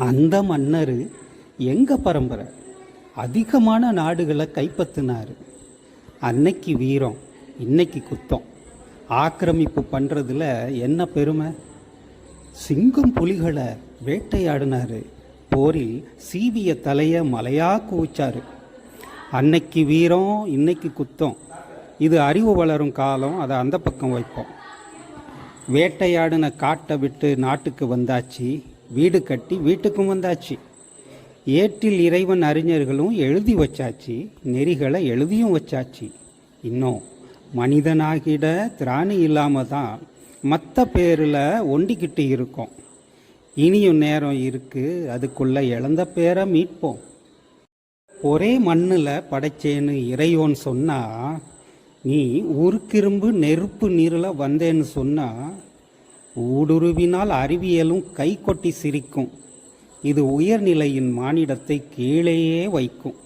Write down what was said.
அந்த மன்னர் எங்க பரம்பரை அதிகமான நாடுகளை கைப்பற்றினார். அன்னைக்கு வீரம், இன்னைக்கு குத்தம். ஆக்கிரமிப்பு பண்ணுறதுல என்ன பெருமை? சிங்கம் புலிகளை வேட்டையாடினார். போரில் சீவிய தலையை மலையாக குவிச்சார். அன்னைக்கு வீரம், இன்னைக்கு குத்தம். இது அறிவு வளரும் காலம், அதை அந்த பக்கம் வைப்போம். வேட்டையாடின காட்டை விட்டு நாட்டுக்கு வந்தாச்சு, வீடு கட்டி வீட்டுக்கும் வந்தாச்சு. ஏற்றில் இறைவன் அறிஞர்களும் எழுதி வச்சாச்சு, நெறிகளை எழுதியும் வச்சாச்சு. இன்னும் மனிதனாகிட திராணி இல்லாமல் தான் மற்ற பேரில் ஒண்டிக்கிட்டு இருக்கோம். இனியும் நேரம் இருக்குது, அதுக்குள்ளே இழந்த பேரை மீட்போம். ஒரே மண்ணில் படைச்சேன்னு இறையோன்னு சொன்னால், நீ ஊருக்கிரும்பு நெருப்பு நீரில் வந்தேன்னு சொன்னால், ஊடுருவினால் அறிவியலும் கை கொட்டி சிரிக்கும். இது உயர்நிலையின் மானிடத்தை கீழேயே வைக்கும்.